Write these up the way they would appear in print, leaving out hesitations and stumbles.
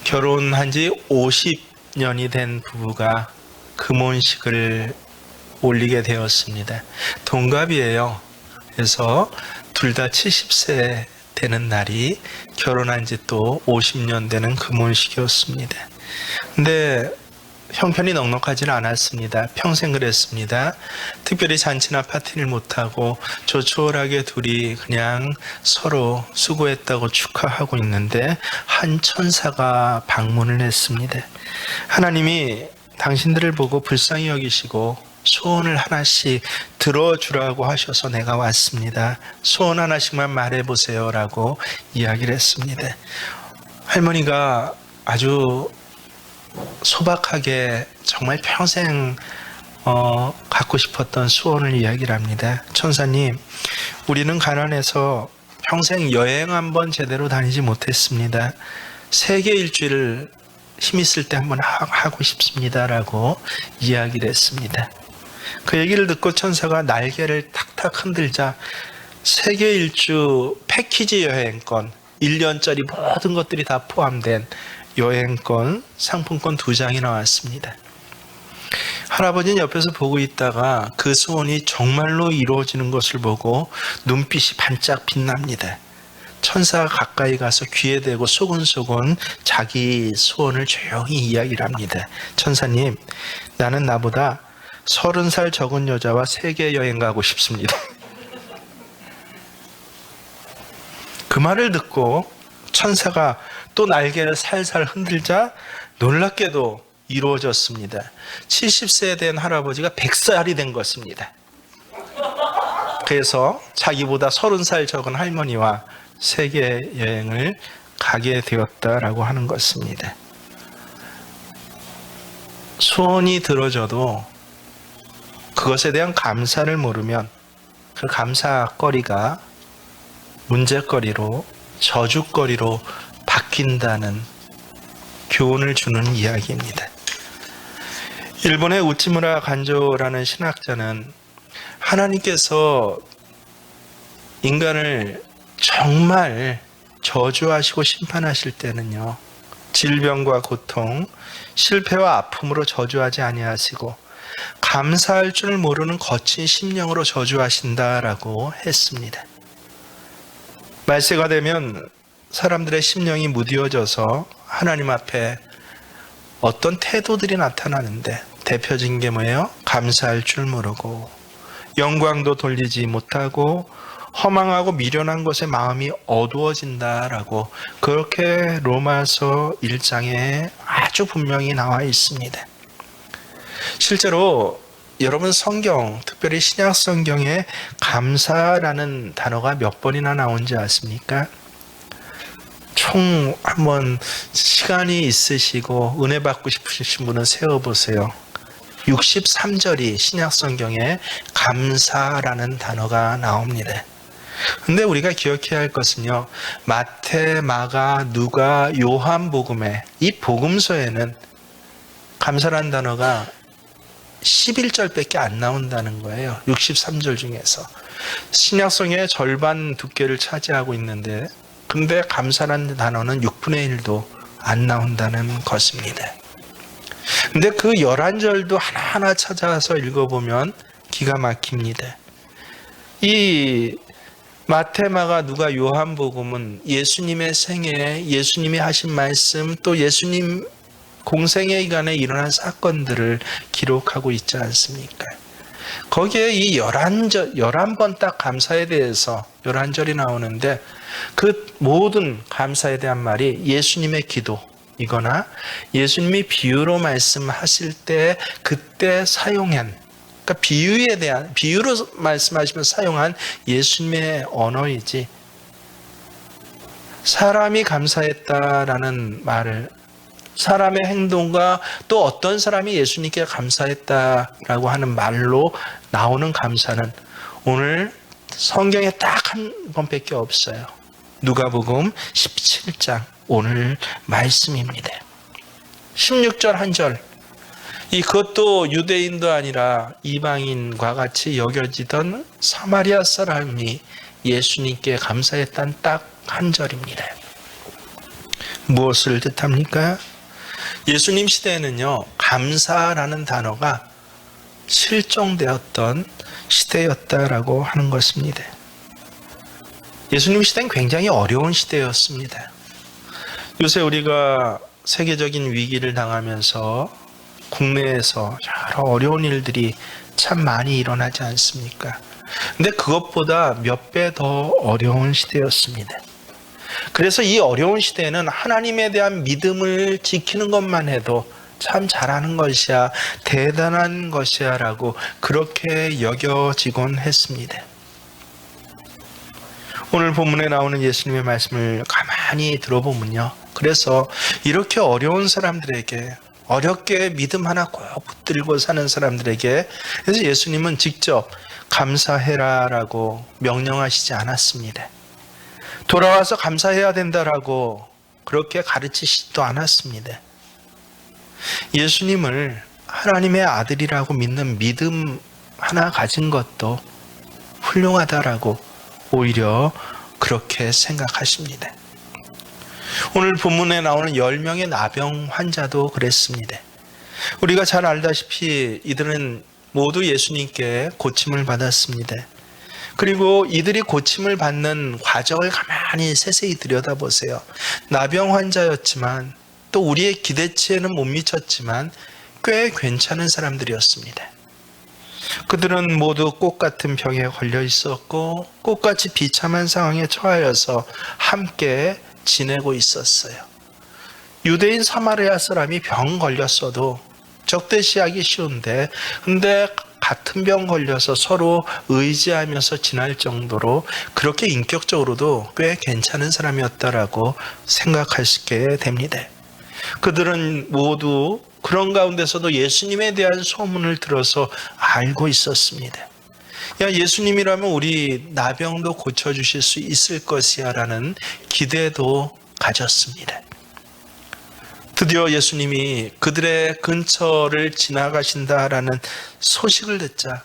결혼한 지 50년이 된 부부가 금혼식을 올리게 되었습니다. 동갑이에요. 그래서 둘 다 70세 되는 날이 결혼한 지 또 50년 되는 금혼식이었습니다. 근데 형편이 넉넉하지는 않았습니다. 평생 그랬습니다. 특별히 잔치나 파티를 못하고 조촐하게 둘이 그냥 서로 수고했다고 축하하고 있는데 한 천사가 방문을 했습니다. 하나님이 당신들을 보고 불쌍히 여기시고 소원을 하나씩 들어주라고 하셔서 내가 왔습니다. 소원 하나씩만 말해보세요 라고 이야기를 했습니다. 할머니가 아주 소박하게 정말 평생 갖고 싶었던 소원을 이야기를 합니다. 천사님, 우리는 가난해서 평생 여행 한번 제대로 다니지 못했습니다. 세계 일주를 힘 있을 때 한번 하고 싶습니다 라고 이야기를 했습니다. 그 얘기를 듣고 천사가 날개를 탁탁 흔들자 세계 일주 패키지 여행권 1년짜리 모든 것들이 다 포함된 여행권 상품권 2장이 나왔습니다. 할아버지는 옆에서 보고 있다가 그 소원이 정말로 이루어지는 것을 보고 눈빛이 반짝 빛납니다. 천사가 가까이 가서 귀에 대고 소곤소곤 자기 소원을 조용히 이야기를 합니다. 천사님, 나는 나보다 30살 적은 여자와 세계 여행 가고 싶습니다. 그 말을 듣고 천사가 또 날개를 살살 흔들자 놀랍게도 이루어졌습니다. 70세 된 할아버지가 100살이 된 것입니다. 그래서 자기보다 30살 적은 할머니와 세계 여행을 가게 되었다라고 하는 것입니다. 소원이 들어져도 그것에 대한 감사를 모르면 그 감사거리가 문제거리로 저주거리로 바뀐다는 교훈을 주는 이야기입니다. 일본의 우치무라 간조라는 신학자는 하나님께서 인간을 정말 저주하시고 심판하실 때는요, 질병과 고통, 실패와 아픔으로 저주하지 아니하시고 감사할 줄 모르는 거친 심령으로 저주하신다라고 했습니다. 말세가 되면 사람들의 심령이 무뎌져서 하나님 앞에 어떤 태도들이 나타나는데 대표적인 게 뭐예요? 감사할 줄 모르고 영광도 돌리지 못하고 허망하고 미련한 것에 마음이 어두워진다라고 그렇게 로마서 1장에 아주 분명히 나와 있습니다. 실제로 여러분 성경, 특별히 신약 성경에 감사라는 단어가 몇 번이나 나온지 아십니까? 총 한번 시간이 있으시고 은혜 받고 싶으신 분은 세어보세요. 63절이 신약 성경에 감사라는 단어가 나옵니다. 근데 우리가 기억해야 할 것은요, 마태, 마가, 누가, 요한복음에 이 복음서에는 감사라는 단어가 11절밖에 안 나온다는 거예요. 63절 중에서. 신약성의 절반 두께를 차지하고 있는데 근데 감사라는 단어는 6분의 1도 안 나온다는 것입니다. 근데 그 11절도 하나하나 찾아서 읽어보면 기가 막힙니다. 이 마태, 마가, 누가, 요한복음은 예수님의 생애, 예수님이 하신 말씀, 또 예수님 공생애 기간에 일어난 사건들을 기록하고 있지 않습니까? 거기에 이 11번 딱 감사에 대해서 11절이 나오는데 그 모든 감사에 대한 말이 예수님의 기도이거나 예수님이 비유로 말씀하실 때 그때 사용한, 그러니까 비유로 말씀하시면서 사용한 예수님의 언어이지 사람이 감사했다라는 말을, 사람의 행동과 또 어떤 사람이 예수님께 감사했다라고 하는 말로 나오는 감사는 오늘 성경에 딱 한 번밖에 없어요. 누가복음 17장 오늘 말씀입니다. 16절 한 절, 그것도 유대인도 아니라 이방인과 같이 여겨지던 사마리아 사람이 예수님께 감사했다는 딱 한 절입니다. 무엇을 뜻합니까? 예수님 시대에는요, 감사라는 단어가 실종되었던 시대였다라고 하는 것입니다. 예수님 시대는 굉장히 어려운 시대였습니다. 요새 우리가 세계적인 위기를 당하면서 국내에서 여러 어려운 일들이 참 많이 일어나지 않습니까? 근데 그것보다 몇 배 더 어려운 시대였습니다. 그래서 이 어려운 시대에는 하나님에 대한 믿음을 지키는 것만 해도 참 잘하는 것이야, 대단한 것이야 라고 그렇게 여겨지곤 했습니다. 오늘 본문에 나오는 예수님의 말씀을 가만히 들어보면요, 그래서 이렇게 어려운 사람들에게, 어렵게 믿음 하나 꼭 붙들고 사는 사람들에게, 그래서 예수님은 직접 감사해라 라고 명령하시지 않았습니다. 돌아와서 감사해야 된다라고 그렇게 가르치시지도 않았습니다. 예수님을 하나님의 아들이라고 믿는 믿음 하나 가진 것도 훌륭하다라고 오히려 그렇게 생각하십니다. 오늘 본문에 나오는 10명의 나병 환자도 그랬습니다. 우리가 잘 알다시피 이들은 모두 예수님께 고침을 받았습니다. 그리고 이들이 고침을 받는 과정을 가만히 세세히 들여다보세요. 나병 환자였지만 또 우리의 기대치에는 못 미쳤지만 꽤 괜찮은 사람들이었습니다. 그들은 모두 꽃 같은 병에 걸려 있었고 꽃같이 비참한 상황에 처하여서 함께 지내고 있었어요. 유대인 사마리아 사람이 병 걸렸어도 적대시하기 쉬운데, 근데 같은 병 걸려서 서로 의지하면서 지날 정도로 그렇게 인격적으로도 꽤 괜찮은 사람이었다라고 생각하시게 됩니다. 그들은 모두 그런 가운데서도 예수님에 대한 소문을 들어서 알고 있었습니다. 야, 예수님이라면 우리 나병도 고쳐주실 수 있을 것이야 라는 기대도 가졌습니다. 드디어 예수님이 그들의 근처를 지나가신다라는 소식을 듣자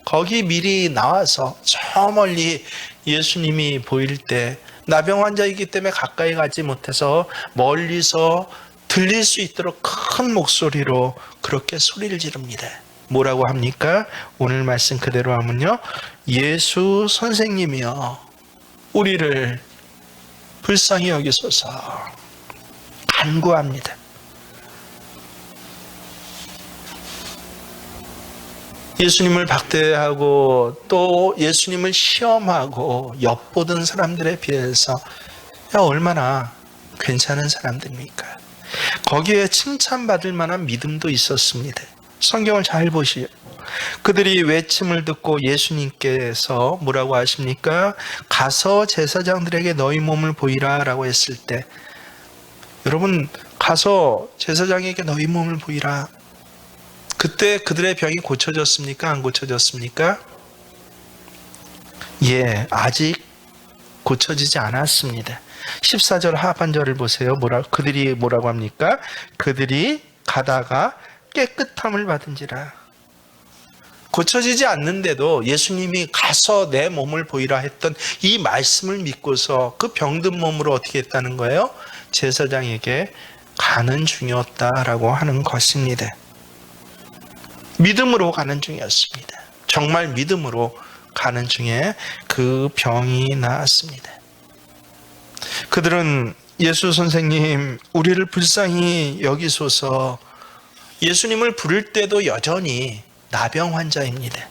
거기 미리 나와서 저 멀리 예수님이 보일 때 나병 환자이기 때문에 가까이 가지 못해서 멀리서 들릴 수 있도록 큰 목소리로 그렇게 소리를 지릅니다. 뭐라고 합니까? 오늘 말씀 그대로 하면요, 예수 선생님이여 우리를 불쌍히 여기소서 간구합니다. 예수님을 박대하고 또 예수님을 시험하고 엿보던 사람들에 비해서 얼마나 괜찮은 사람들입니까? 거기에 칭찬받을 만한 믿음도 있었습니다. 성경을 잘 보시오. 그들이 외침을 듣고 예수님께서 뭐라고 하십니까? 가서 제사장들에게 너희 몸을 보이라 라고 했을 때, 여러분, 가서 제사장에게 너희 몸을 보이라. 그때 그들의 병이 고쳐졌습니까? 안 고쳐졌습니까? 예, 아직 고쳐지지 않았습니다. 14절 하반절을 보세요. 그들이 뭐라고 합니까? 그들이 가다가 깨끗함을 받은지라. 고쳐지지 않는데도 예수님이 가서 내 몸을 보이라 했던 이 말씀을 믿고서 그 병든 몸으로 어떻게 했다는 거예요? 제사장에게 가는 중이었다라고 하는 것입니다. 믿음으로 가는 중이었습니다. 정말 믿음으로 가는 중에 그 병이 나았습니다. 그들은 예수 선생님 우리를 불쌍히 여기소서, 예수님을 부를 때도 여전히 나병 환자입니다.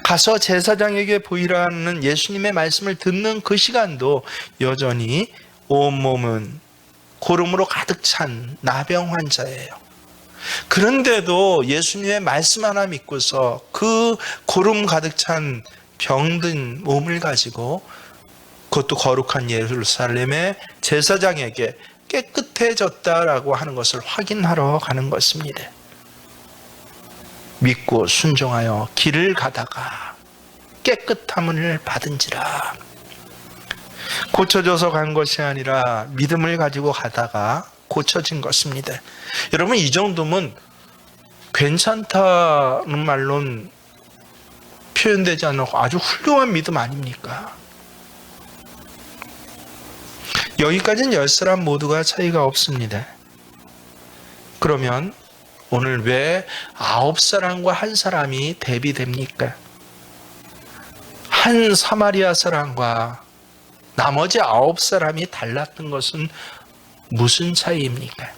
가서 제사장에게 보이라는 예수님의 말씀을 듣는 그 시간도 여전히 온몸은 고름으로 가득 찬 나병 환자예요. 그런데도 예수님의 말씀 하나 믿고서 그 고름 가득 찬 병든 몸을 가지고 그것도 거룩한 예루살렘의 제사장에게 깨끗해졌다라고 하는 것을 확인하러 가는 것입니다. 믿고 순종하여 길을 가다가 깨끗함을 받은지라. 고쳐져서 간 것이 아니라 믿음을 가지고 가다가 고쳐진 것입니다. 여러분, 이 정도면 괜찮다는 말로는 표현되지 않고 아주 훌륭한 믿음 아닙니까? 여기까지는 10사람 모두가 차이가 없습니다. 그러면 오늘 왜 9사람과 한 사람이 대비됩니까? 한 사마리아 사람과 나머지 9사람이 달랐던 것은 무슨 차이입니까?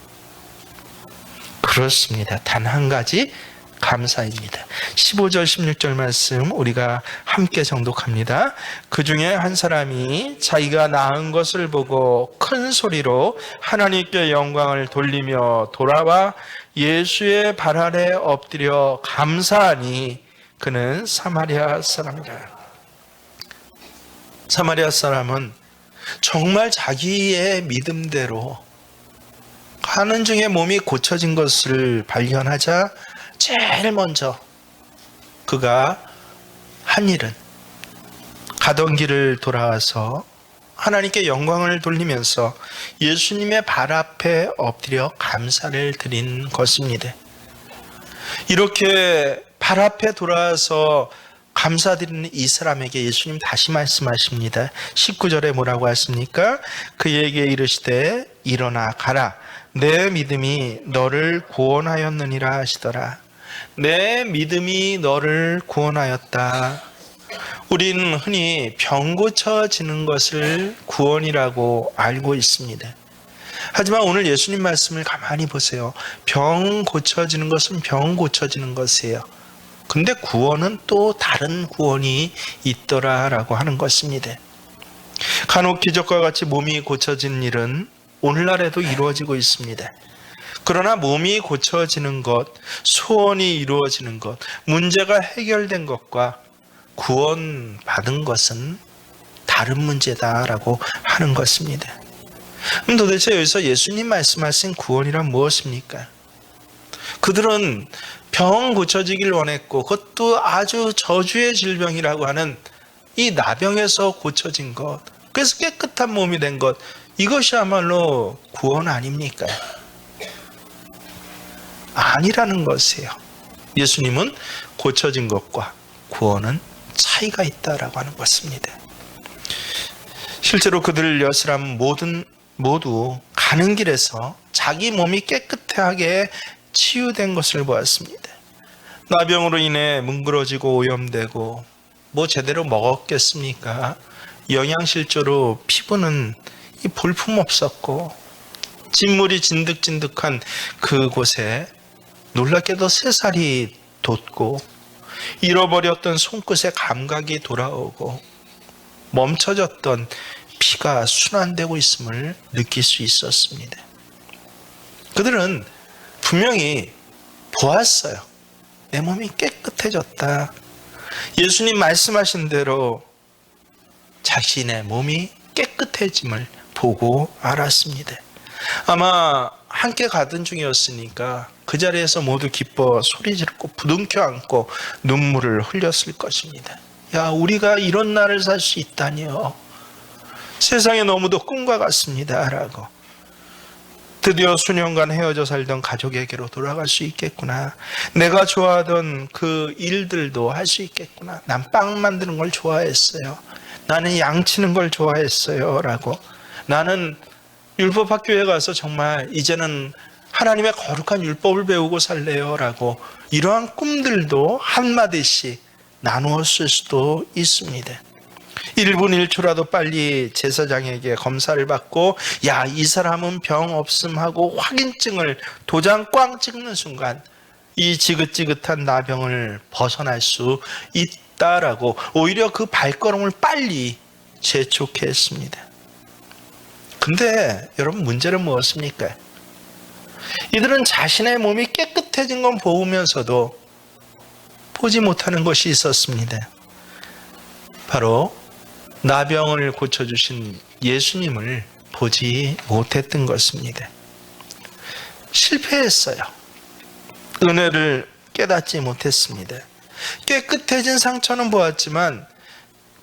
그렇습니다. 단 한 가지, 감사입니다. 15절 16절 말씀 우리가 함께 정독합니다. 그 중에 한 사람이 자기가 낳은 것을 보고 큰 소리로 하나님께 영광을 돌리며 돌아와 예수의 발 아래 엎드려 감사하니 그는 사마리아 사람이라. 사마리아 사람은 정말 자기의 믿음대로 가는 중에 몸이 고쳐진 것을 발견하자 제일 먼저 그가 한 일은 가던 길을 돌아와서 하나님께 영광을 돌리면서 예수님의 발 앞에 엎드려 감사를 드린 것입니다. 이렇게 발 앞에 돌아와서 감사드리는 이 사람에게 예수님 다시 말씀하십니다. 19절에 뭐라고 하십니까? 그에게 이르시되 일어나 가라. 내 믿음이 너를 구원하였느니라 하시더라. 내 믿음이 너를 구원하였다. 우린 흔히 병 고쳐지는 것을 구원이라고 알고 있습니다. 하지만 오늘 예수님 말씀을 가만히 보세요. 병 고쳐지는 것은 병 고쳐지는 것이에요. 근데 구원은 또 다른 구원이 있더라라고 하는 것입니다. 간혹 기적과 같이 몸이 고쳐진 일은 오늘날에도 이루어지고 있습니다. 그러나 몸이 고쳐지는 것, 소원이 이루어지는 것, 문제가 해결된 것과 구원받은 것은 다른 문제다라고 하는 것입니다. 그럼 도대체 여기서 예수님 말씀하신 구원이란 무엇입니까? 그들은 병 고쳐지길 원했고 그것도 아주 저주의 질병이라고 하는 이 나병에서 고쳐진 것, 그래서 깨끗한 몸이 된 것, 이것이야말로 구원 아닙니까? 아니라는 것이에요. 예수님은 고쳐진 것과 구원은 차이가 있다라고 하는 것입니다. 실제로 그들 10사람 모두 가는 길에서 자기 몸이 깨끗하게 치유된 것을 보았습니다. 나병으로 인해 뭉그러지고 오염되고 뭐 제대로 먹었겠습니까? 영양실조로 피부는 볼품 없었고 진물이 진득진득한 그곳에 놀랍게도 새살이 돋고 잃어버렸던 손끝의 감각이 돌아오고 멈춰졌던 피가 순환되고 있음을 느낄 수 있었습니다. 그들은 분명히 보았어요. 내 몸이 깨끗해졌다. 예수님 말씀하신 대로 자신의 몸이 깨끗해짐을 보고 알았습니다. 아마 함께 가던 중이었으니까 그 자리에서 모두 기뻐 소리 지르고 부둥켜 안고 눈물을 흘렸을 것입니다. 야, 우리가 이런 날을 살 수 있다니요. 세상에 너무도 꿈과 같습니다. 라고. 드디어 수년간 헤어져 살던 가족에게로 돌아갈 수 있겠구나. 내가 좋아하던 그 일들도 할 수 있겠구나. 난 빵 만드는 걸 좋아했어요. 나는 양치는 걸 좋아했어요. 라고. 나는 율법학교에 가서 정말 이제는 하나님의 거룩한 율법을 배우고 살래요. 라고. 이러한 꿈들도 한마디씩 나누었을 수도 있습니다. 1분 1초라도 빨리 제사장에게 검사를 받고 야, 이 사람은 병 없음 하고 확인증을 도장 꽝 찍는 순간 이 지긋지긋한 나병을 벗어날 수 있다라고 오히려 그 발걸음을 빨리 재촉해 했습니다. 근데 여러분, 문제는 무엇입니까? 이들은 자신의 몸이 깨끗해진 건 보면서도 보지 못하는 것이 있었습니다. 바로 나병을 고쳐주신 예수님을 보지 못했던 것입니다. 실패했어요. 은혜를 깨닫지 못했습니다. 깨끗해진 상처는 보았지만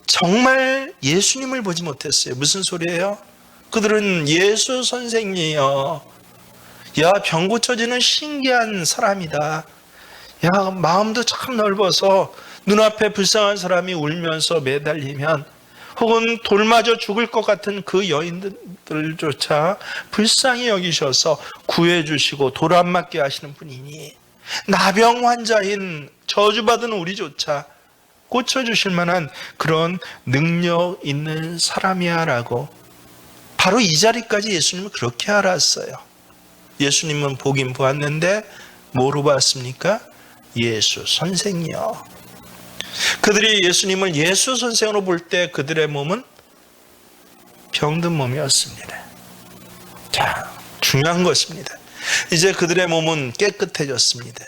정말 예수님을 보지 못했어요. 무슨 소리예요? 그들은 예수 선생이요. 야, 병 고쳐지는 신기한 사람이다. 야, 마음도 참 넓어서 눈앞에 불쌍한 사람이 울면서 매달리면 혹은 돌 맞아 죽을 것 같은 그 여인들조차 불쌍히 여기셔서 구해주시고 돌 안 맞게 하시는 분이니 나병 환자인 저주받은 우리조차 고쳐주실 만한 그런 능력 있는 사람이야 라고 바로 이 자리까지 예수님은 그렇게 알았어요. 예수님은 보긴 보았는데 뭐로 봤습니까? 예수 선생이요. 그들이 예수님을 예수 선생으로 볼 때 그들의 몸은 병든 몸이었습니다. 자, 중요한 것입니다. 이제 그들의 몸은 깨끗해졌습니다.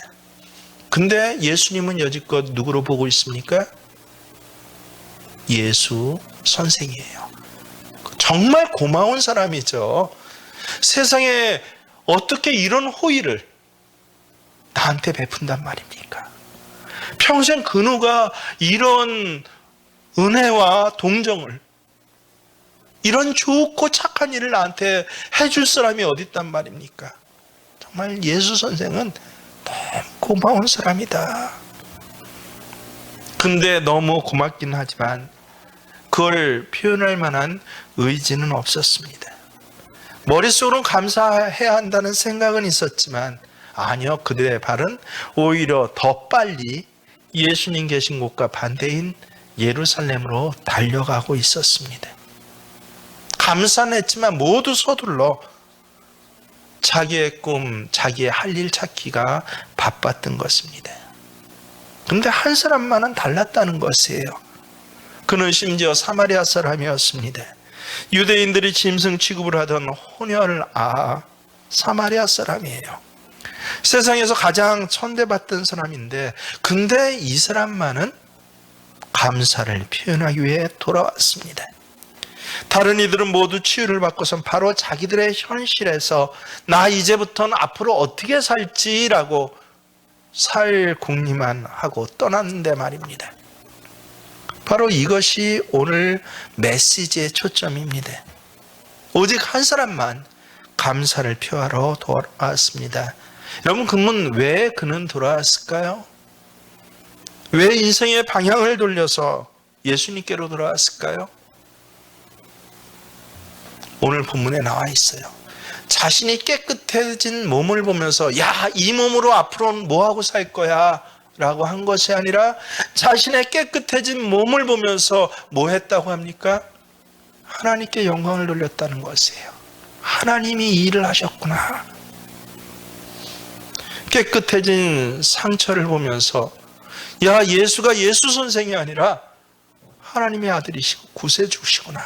근데 예수님은 여지껏 누구로 보고 있습니까? 예수 선생이에요. 정말 고마운 사람이죠. 세상에 어떻게 이런 호의를 나한테 베푼단 말입니까? 평생 그누가 이런 은혜와 동정을, 이런 좋고 착한 일을 나한테 해줄 사람이 어디 있단 말입니까? 정말 예수 선생은 너무 고마운 사람이다. 근데 너무 고맙긴 하지만 그걸 표현할 만한 의지는 없었습니다. 머릿속으로는 감사해야 한다는 생각은 있었지만 아니요, 그들의 발은 오히려 더 빨리 예수님 계신 곳과 반대인 예루살렘으로 달려가고 있었습니다. 감사는 했지만 모두 서둘러 자기의 꿈, 자기의 할 일 찾기가 바빴던 것입니다. 그런데 한 사람만은 달랐다는 것이에요. 그는 심지어 사마리아 사람이었습니다. 유대인들이 짐승 취급을 하던 혼혈 사마리아 사람이에요. 세상에서 가장 천대받던 사람인데 근데 이 사람만은 감사를 표현하기 위해 돌아왔습니다. 다른 이들은 모두 치유를 받고선 바로 자기들의 현실에서 나 이제부터는 앞으로 어떻게 살지라고 살 궁리만 하고 떠났는데 말입니다. 바로 이것이 오늘 메시지의 초점입니다. 오직 한 사람만 감사를 표하러 돌아왔습니다. 여러분, 그러면 왜 그는 돌아왔을까요? 왜 인생의 방향을 돌려서 예수님께로 돌아왔을까요? 오늘 본문에 나와 있어요. 자신이 깨끗해진 몸을 보면서 야, 이 몸으로 앞으로는 뭐하고 살 거야 라고 한 것이 아니라 자신의 깨끗해진 몸을 보면서 뭐 했다고 합니까? 하나님께 영광을 돌렸다는 것이에요. 하나님이 이 일을 하셨구나. 깨끗해진 상처를 보면서 야, 예수가 예수 선생이 아니라 하나님의 아들이시고 구세주시구나.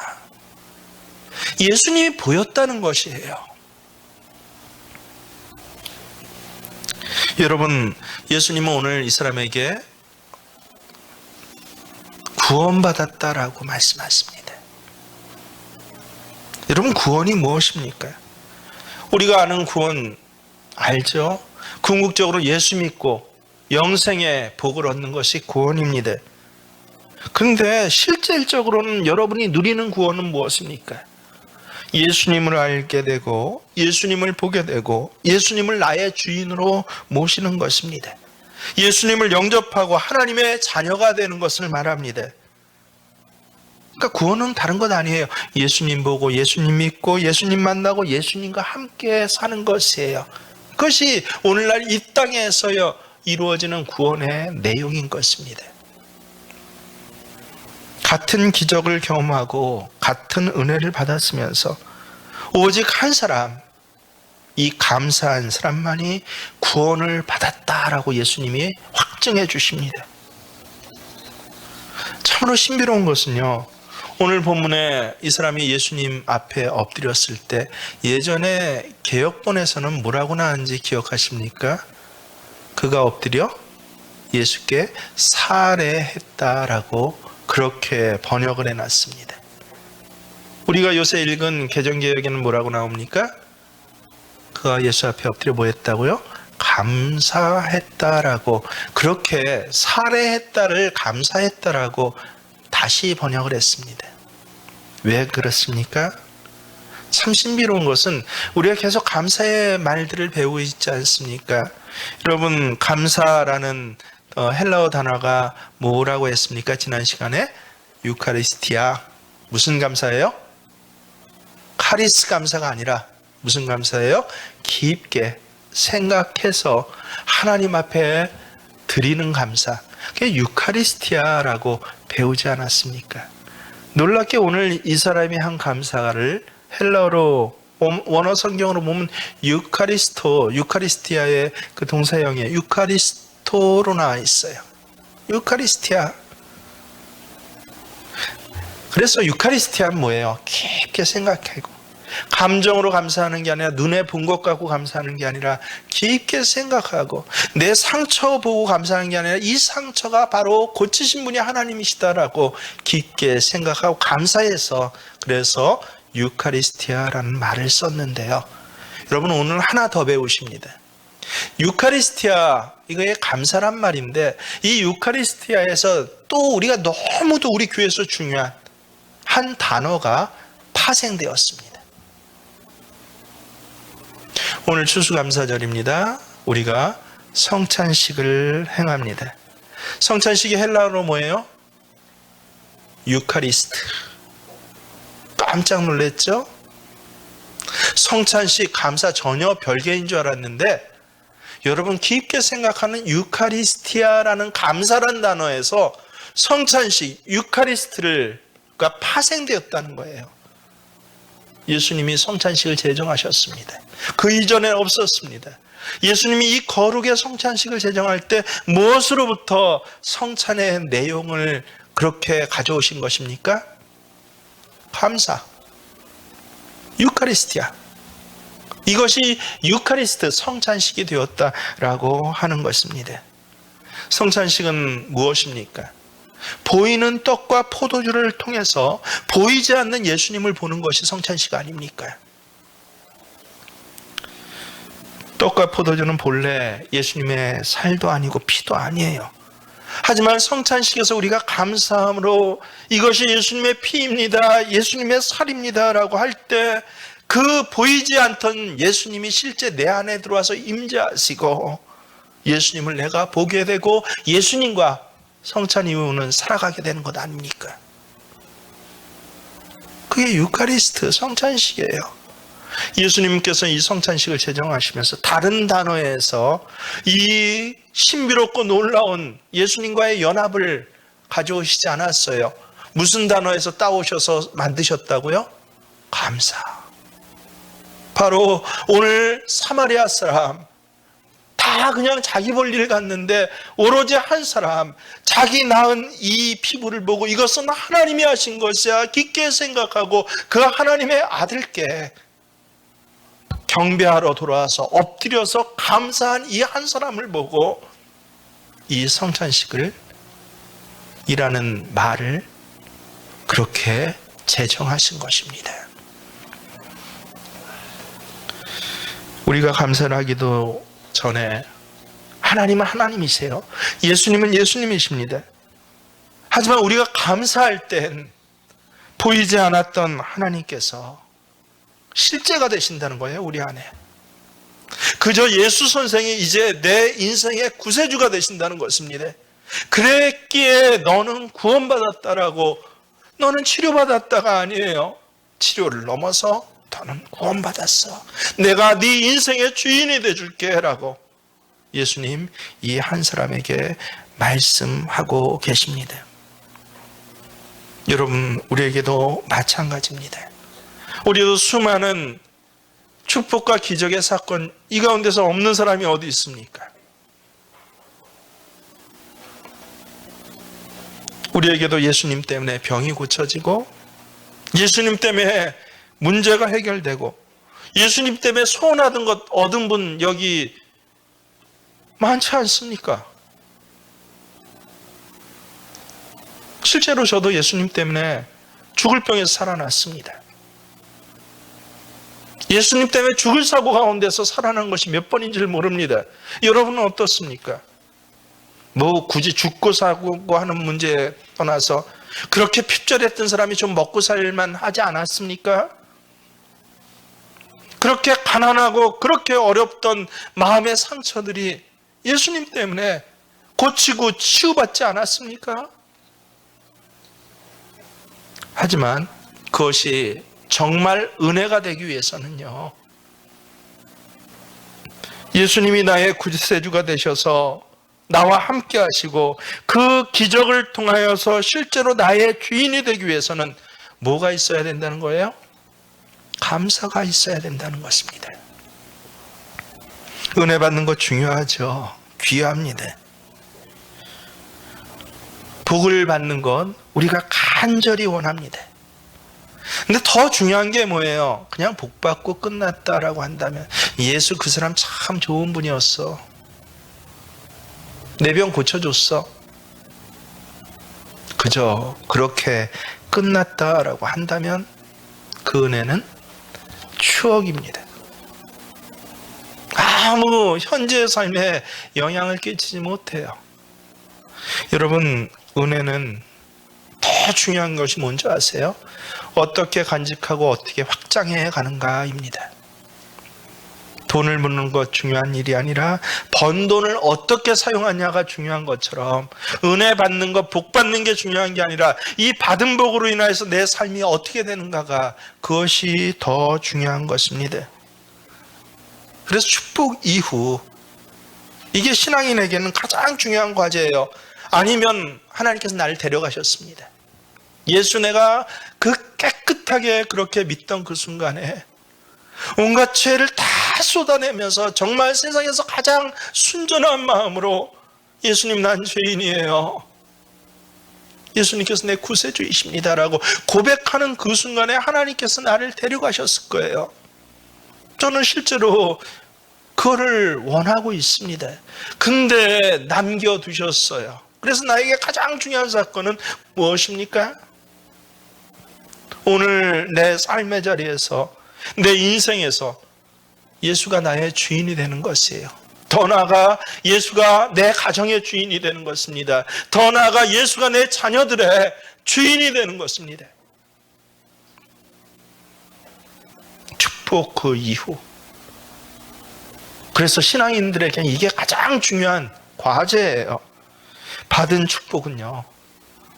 예수님이 보였다는 것이에요. 여러분, 예수님은 오늘 이 사람에게 구원받았다라고 말씀하십니다. 여러분, 구원이 무엇입니까? 우리가 아는 구원 알죠? 궁극적으로 예수 믿고 영생의 복을 얻는 것이 구원입니다. 그런데 실질적으로는 여러분이 누리는 구원은 무엇입니까? 예수님을 알게 되고 예수님을 보게 되고 예수님을 나의 주인으로 모시는 것입니다. 예수님을 영접하고 하나님의 자녀가 되는 것을 말합니다. 그러니까 구원은 다른 것 아니에요. 예수님 보고 예수님 믿고 예수님 만나고 예수님과 함께 사는 것이에요. 그것이 오늘날 이 땅에서 이루어지는 구원의 내용인 것입니다. 같은 기적을 경험하고 같은 은혜를 받았으면서 오직 한 사람, 이 감사한 사람만이 구원을 받았다라고 예수님이 확증해 주십니다. 참으로 신비로운 것은요, 오늘 본문에 이 사람이 예수님 앞에 엎드렸을 때 예전에 개역본에서는 뭐라고 나왔는지 기억하십니까? 그가 엎드려 예수께 살해했다라고 그렇게 번역을 해놨습니다. 우리가 요새 읽은 개정개역에는 뭐라고 나옵니까? 그가 예수 앞에 엎드려 뭐 했다고요? 감사했다라고, 그렇게 살해했다를 감사했다라고 다시 번역을 했습니다. 왜 그렇습니까? 참 신비로운 것은 우리가 계속 감사의 말들을 배우고 있지 않습니까? 여러분, 감사라는 헬라어 단어가 뭐라고 했습니까? 지난 시간에 유카리스티아, 무슨 감사예요? 카리스 감사가 아니라 무슨 감사예요? 깊게 생각해서 하나님 앞에 드리는 감사. 그게 유카리스티아라고 배우지 않았습니까? 놀랍게 오늘 이 사람이 한 감사를 헬라어로 원어 성경으로 보면 유카리스티아의 그 동사형에 유카리스토로 나와 있어요. 유카리스티아. 그래서 유카리스티아는 뭐예요? 깊게 생각하고 감정으로 감사하는 게 아니라 눈에 본 것 갖고 감사하는 게 아니라 깊게 생각하고 내 상처 보고 감사하는 게 아니라 이 상처가 바로 고치신 분이 하나님이시다라고 깊게 생각하고 감사해서 그래서 유카리스티아라는 말을 썼는데요. 여러분 오늘 하나 더 배우십니다. 유카리스티아 이거의 감사란 말인데 이 유카리스티아에서 또 우리가 너무도 우리 교회에서 중요한 한 단어가 파생되었습니다. 오늘 추수감사절입니다. 우리가 성찬식을 행합니다. 성찬식이 헬라어로 뭐예요? 유카리스트. 깜짝 놀랐죠? 성찬식 감사 전혀 별개인 줄 알았는데 여러분 깊게 생각하는 유카리스티아라는 감사란 단어에서 성찬식, 유카리스트가 파생되었다는 거예요. 예수님이 성찬식을 제정하셨습니다. 그 이전에 없었습니다. 예수님이 이 거룩의 성찬식을 제정할 때 무엇으로부터 성찬의 내용을 그렇게 가져오신 것입니까? 감사, 유카리스티아. 이것이 유카리스트 성찬식이 되었다라고 하는 것입니다. 성찬식은 무엇입니까? 보이는 떡과 포도주를 통해서 보이지 않는 예수님을 보는 것이 성찬식 아닙니까? 떡과 포도주는 본래 예수님의 살도 아니고 피도 아니에요. 하지만 성찬식에서 우리가 감사함으로 이것이 예수님의 피입니다, 예수님의 살입니다 라고 할 때 그 보이지 않던 예수님이 실제 내 안에 들어와서 임재하시고 예수님을 내가 보게 되고 예수님과 성찬 이후는 살아가게 되는 것 아닙니까? 그게 유카리스트 성찬식이에요. 예수님께서 이 성찬식을 제정하시면서 다른 단어에서 이 신비롭고 놀라운 예수님과의 연합을 가져오시지 않았어요. 무슨 단어에서 따오셔서 만드셨다고요? 감사. 바로 오늘 사마리아 사람 다 그냥 자기 볼 일 갔는데 오로지 한 사람 자기 낳은 이 피부를 보고 이것은 하나님이 하신 것이야 깊게 생각하고 그 하나님의 아들께 경배하러 돌아와서 엎드려서 감사한 이 한 사람을 보고 이 성찬식을 이라는 말을 그렇게 제정하신 것입니다. 우리가 감사를 하기도 전에 하나님은 하나님이세요. 예수님은 예수님이십니다. 하지만 우리가 감사할 땐 보이지 않았던 하나님께서 실제가 되신다는 거예요. 우리 안에. 그저 예수 선생이 이제 내 인생의 구세주가 되신다는 것입니다. 그랬기에 너는 구원받았다라고, 너는 치료받았다가 아니에요. 치료를 넘어서 너는 구원받았어. 내가 네 인생의 주인이 되줄게 라고 예수님 이 한 사람에게 말씀하고 계십니다. 여러분 우리에게도 마찬가지입니다. 우리도 수많은 축복과 기적의 사건 이 가운데서 없는 사람이 어디 있습니까? 우리에게도 예수님 때문에 병이 고쳐지고 예수님 때문에 문제가 해결되고 예수님 때문에 소원하던 것 얻은 분 여기 많지 않습니까? 실제로 저도 예수님 때문에 죽을 병에서 살아났습니다. 예수님 때문에 죽을 사고 가운데서 살아난 것이 몇 번인지를 모릅니다. 여러분은 어떻습니까? 뭐 굳이 죽고 사고 하는 문제에 떠나서 그렇게 핍절했던 사람이 좀 먹고 살만 하지 않았습니까? 그렇게 가난하고 그렇게 어렵던 마음의 상처들이 예수님 때문에 고치고 치유받지 않았습니까? 하지만 그것이 정말 은혜가 되기 위해서는요, 예수님이 나의 구세주가 되셔서 나와 함께 하시고 그 기적을 통하여서 실제로 나의 주인이 되기 위해서는 뭐가 있어야 된다는 거예요? 감사가 있어야 된다는 것입니다. 은혜 받는 거 중요하죠. 귀합니다. 복을 받는 건 우리가 간절히 원합니다. 근데 더 중요한 게 뭐예요? 그냥 복 받고 끝났다라고 한다면, 예수 그 사람 참 좋은 분이었어, 내 병 고쳐줬어, 그저 그렇게 끝났다라고 한다면 그 은혜는 추억입니다. 아무 현재의 삶에 영향을 끼치지 못해요. 여러분, 은혜는 더 중요한 것이 뭔지 아세요? 어떻게 간직하고 어떻게 확장해 가는가입니다. 돈을 버는 것 중요한 일이 아니라 번 돈을 어떻게 사용하냐가 중요한 것처럼, 은혜 받는 것, 복 받는 게 중요한 게 아니라 이 받은 복으로 인해서 내 삶이 어떻게 되는가가, 그것이 더 중요한 것입니다. 그래서 축복 이후, 이게 신앙인에게는 가장 중요한 과제예요. 아니면 하나님께서 나를 데려가셨습니다. 예수 내가 그 깨끗하게 그렇게 믿던 그 순간에 온갖 죄를 다 쏟아내면서 정말 세상에서 가장 순전한 마음으로, 예수님 난 죄인이에요, 예수님께서 내 구세주이십니다라고 고백하는 그 순간에 하나님께서 나를 데려가셨을 거예요. 저는 실제로 그거를 원하고 있습니다. 근데 남겨두셨어요. 그래서 나에게 가장 중요한 사건은 무엇입니까? 오늘 내 삶의 자리에서, 내 인생에서 예수가 나의 주인이 되는 것이에요. 더 나아가 예수가 내 가정의 주인이 되는 것입니다. 더 나아가 예수가 내 자녀들의 주인이 되는 것입니다. 축복 그 이후. 그래서 신앙인들에게 이게 가장 중요한 과제예요. 받은 축복은요,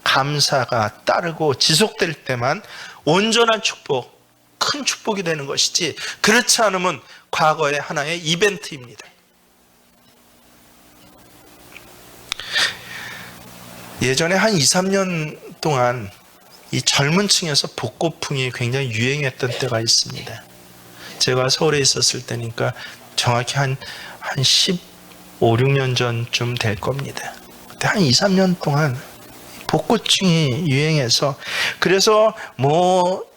감사가 따르고 지속될 때만 온전한 축복, 큰 축복이 되는 것이지, 그렇지 않으면 과거의 하나의 이벤트입니다. 예전에 한 2, 3년 동안 이 젊은 층에서 복고풍이 굉장히 유행했던 때가 있습니다. 제가 서울에 있었을 때니까 정확히 한 15, 16년 전쯤 될 겁니다. 그때 한 2, 3년 동안 복고층이 유행해서, 그래서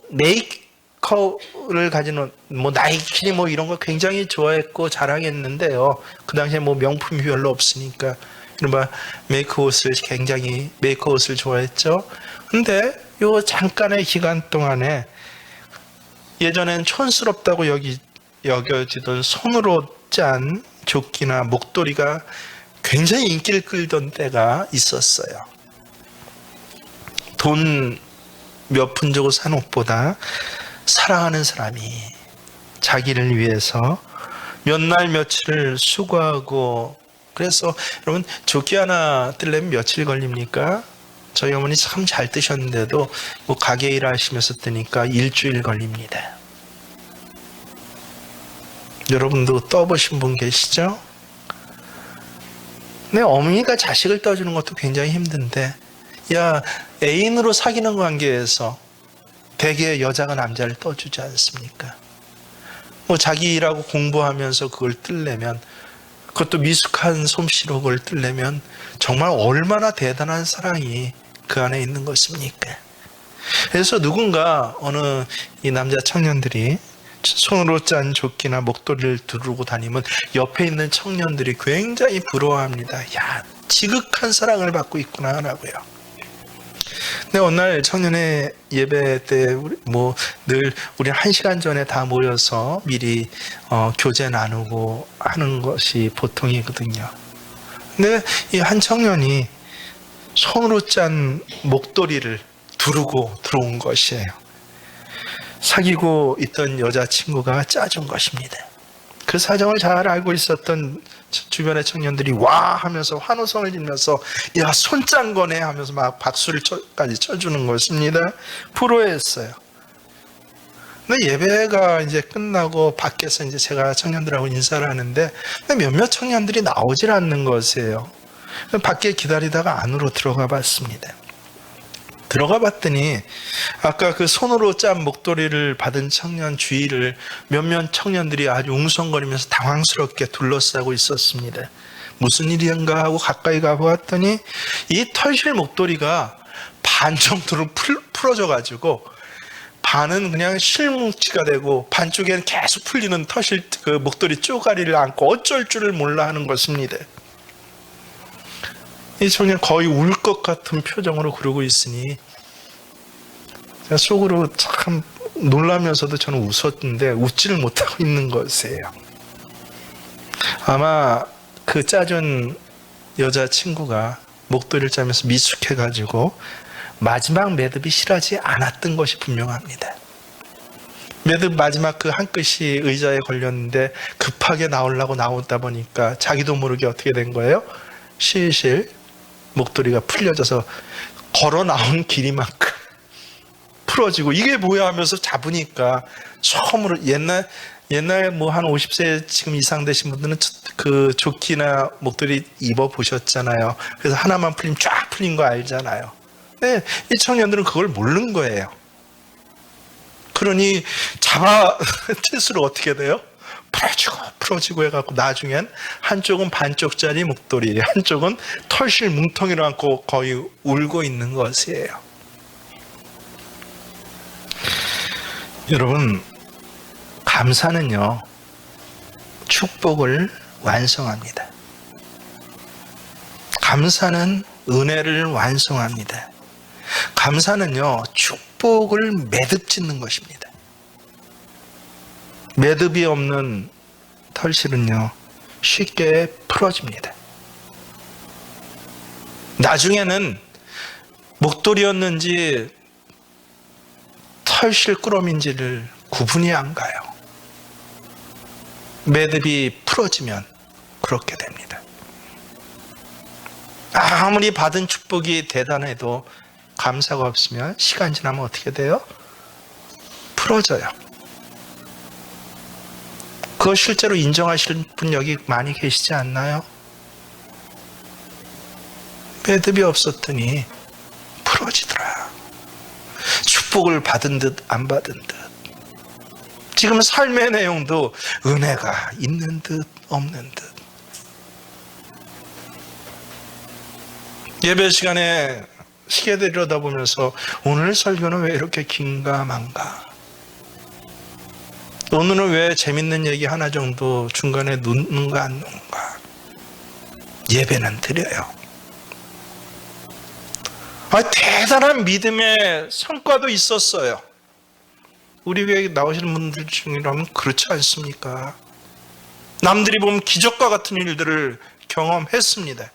메이커를 가지는 나이키 이런 거 굉장히 좋아했고 자랑했는데요. 그 당시에 명품이 별로 없으니까 이른바 메이커 옷을 좋아했죠. 근데 요 잠깐의 기간 동안에 예전엔 촌스럽다고 여겨지던 손으로 짠 조끼나 목도리가 굉장히 인기를 끌던 때가 있었어요. 돈 몇 푼 주고 산 옷보다 사랑하는 사람이 자기를 위해서 몇 날 며칠을 수고하고, 그래서 여러분, 조끼 하나 뜰려면 며칠 걸립니까? 저희 어머니 참 잘 뜨셨는데도 가게 일하시면서 뜨니까 일주일 걸립니다. 여러분도 떠보신 분 계시죠? 내 어머니가 자식을 떠주는 것도 굉장히 힘든데, 애인으로 사귀는 관계에서 대개 여자가 남자를 떠주지 않습니까? 자기 일하고 공부하면서 그걸 뜰려면, 그것도 미숙한 솜씨로 그걸 뜰려면 정말 얼마나 대단한 사랑이 그 안에 있는 것입니까? 그래서 누군가, 어느 이 남자 청년들이 손으로 짠 조끼나 목도리를 두르고 다니면 옆에 있는 청년들이 굉장히 부러워합니다. 지극한 사랑을 받고 있구나 라고요. 근데 어느 날 청년의 예배 때 늘 우리 1시간 전에 다 모여서 미리 교제 나누고 하는 것이 보통이거든요. 근데 이 한 청년이 손으로 짠 목도리를 두르고 들어온 것이에요. 사귀고 있던 여자친구가 짜준 것입니다. 그 사정을 잘 알고 있었던 주변의 청년들이 와 하면서 환호성을 지면서 손 짠 거네 하면서 막 박수를 까지 쳐주는 것입니다. 부러워했어요. 근데 예배가 이제 끝나고 밖에서 이제 제가 청년들하고 인사를 하는데 몇몇 청년들이 나오질 않는 것이에요. 밖에 기다리다가 안으로 들어가 봤습니다. 들어가 봤더니 아까 그 손으로 짠 목도리를 받은 청년 주위를 몇몇 청년들이 아주 웅성거리면서 당황스럽게 둘러싸고 있었습니다. 무슨 일인가 하고 가까이 가보았더니 이 털실 목도리가 반 정도로 풀어져 가지고 반은 그냥 실뭉치가 되고 반쪽에는 계속 풀리는 털실 그 목도리 쪼가리를 안고 어쩔 줄을 몰라 하는 것입니다. 이 청년 거의 울 것 같은 표정으로 그러고 있으니 제가 속으로 참 놀라면서도 저는 웃었는데 웃지를 못하고 있는 것이에요. 아마 그 짜준 여자친구가 목도리를 짜면서 미숙해가지고 마지막 매듭이 실하지 않았던 것이 분명합니다. 매듭 마지막 그 한 끝이 의자에 걸렸는데 급하게 나오려고 나오다 보니까 자기도 모르게 어떻게 된 거예요? 실실 목도리가 풀려져서 걸어 나온 길이만큼 풀어지고 이게 뭐야 하면서 잡으니까 처음으로 옛날 뭐 한 50세 지금 이상 되신 분들은 그 조끼나 목도리 입어 보셨잖아요. 그래서 하나만 풀리면 쫙 풀린 거 알잖아요. 네, 이 청년들은 그걸 모르는 거예요. 그러니 잡아 틀수록 어떻게 돼요? 풀어지고 해갖고 나중엔 한쪽은 반쪽짜리 목도리, 한쪽은 털실 뭉텅이로 안고 거의 울고 있는 것이에요. 여러분, 감사는요, 축복을 완성합니다. 감사는 은혜를 완성합니다. 감사는요, 축복을 매듭 짓는 것입니다. 매듭이 없는 털실은요, 쉽게 풀어집니다. 나중에는 목도리였는지 털실 꾸러미인지를 구분이 안 가요. 매듭이 풀어지면 그렇게 됩니다. 아무리 받은 축복이 대단해도 감사가 없으면 시간 지나면 어떻게 돼요? 풀어져요. 그거 실제로 인정하실 분 여기 많이 계시지 않나요? 매듭이 없었더니 풀어지더라. 축복을 받은 듯 안 받은 듯. 지금 삶의 내용도 은혜가 있는 듯 없는 듯. 예배 시간에 시계 들여다보면서 오늘 설교는 왜 이렇게 긴가 만가, 오늘은 왜 재밌는 얘기 하나 정도 중간에 놓는가 안 놓는가. 예배는 드려요. 대단한 믿음의 성과도 있었어요. 우리 교회에 나오시는 분들 중이라면 그렇지 않습니까? 남들이 보면 기적과 같은 일들을 경험했습니다.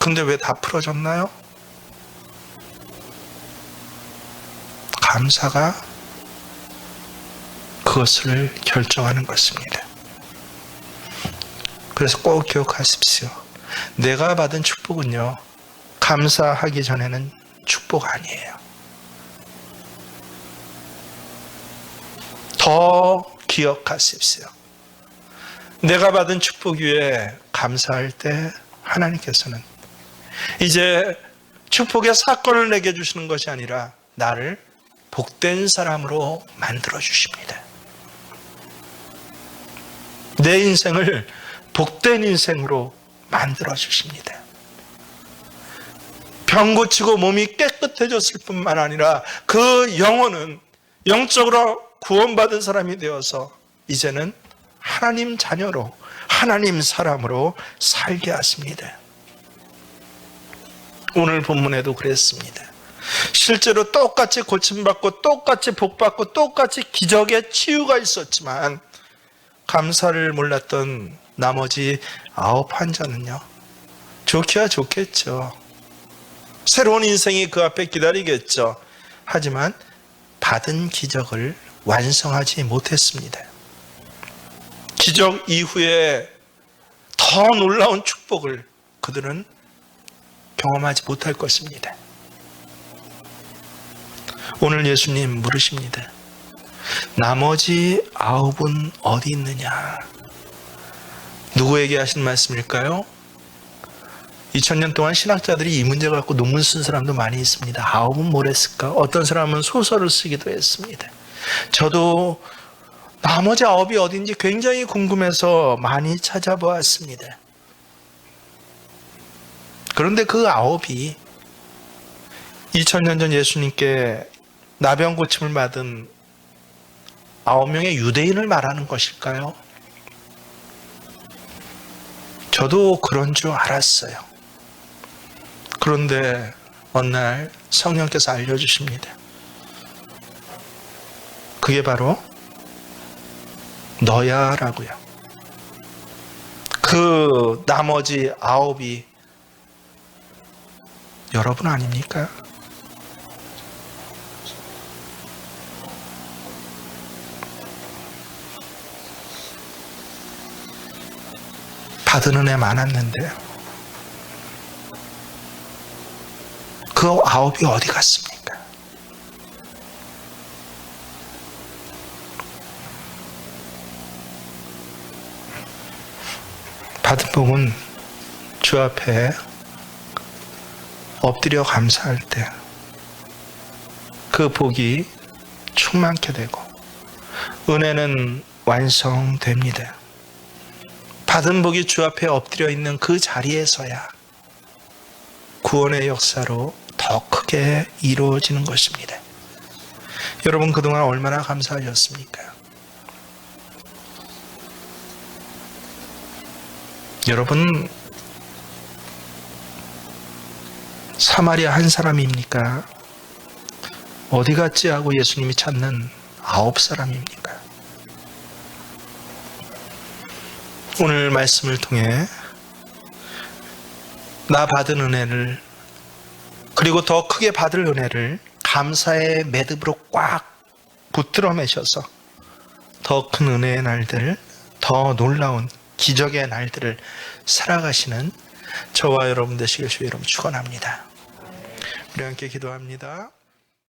근데 왜 다 풀어졌나요? 감사가 그것을 결정하는 것입니다. 그래서 꼭 기억하십시오. 내가 받은 축복은요, 감사하기 전에는 축복 아니에요. 더 기억하십시오. 내가 받은 축복 위에 감사할 때 하나님께서는 이제 축복의 사건을 내게 주시는 것이 아니라 나를 복된 사람으로 만들어 주십니다. 내 인생을 복된 인생으로 만들어 주십니다. 병 고치고 몸이 깨끗해졌을 뿐만 아니라 그 영혼은 영적으로 구원받은 사람이 되어서 이제는 하나님 자녀로, 하나님 사람으로 살게 하십니다. 오늘 본문에도 그랬습니다. 실제로 똑같이 고침받고 똑같이 복받고 똑같이 기적의 치유가 있었지만 감사를 몰랐던 나머지 9 환자는요, 좋기야 좋겠죠. 새로운 인생이 그 앞에 기다리겠죠. 하지만 받은 기적을 완성하지 못했습니다. 기적 이후에 더 놀라운 축복을 그들은 경험하지 못할 것입니다. 오늘 예수님 물으십니다. 나머지 9은 어디 있느냐? 누구에게 하신 말씀일까요? 2000년 동안 신학자들이 이 문제 갖고 논문 쓴 사람도 많이 있습니다. 9은 뭘 했을까? 어떤 사람은 소설을 쓰기도 했습니다. 저도 나머지 9이 어딘지 굉장히 궁금해서 많이 찾아보았습니다. 그런데 그 9이 2000년 전 예수님께 나병 고침을 받은 9명의 유대인을 말하는 것일까요? 저도 그런 줄 알았어요. 그런데 어느 날 성령께서 알려주십니다. 그게 바로 너야 라고요. 그 나머지 9이 여러분 아닙니까? 받은 은혜 많았는데 그 9이 어디 갔습니까? 받은 복은 주 앞에 엎드려 감사할 때 그 복이 충만케 되고 은혜는 완성됩니다. 받은 복이 주 앞에 엎드려 있는 그 자리에서야 구원의 역사로 더 크게 이루어지는 것입니다. 여러분 그동안 얼마나 감사하셨습니까? 여러분 사마리아 한 사람입니까? 어디 갔지 하고 예수님이 찾는 9사람입니까? 오늘 말씀을 통해 나 받은 은혜를 그리고 더 크게 받을 은혜를 감사의 매듭으로 꽉 붙들어 매셔서 더 큰 은혜의 날들, 더 놀라운 기적의 날들을 살아가시는 저와 여러분 되시길 주의 이름으로 축원합니다. 우리 함께 기도합니다.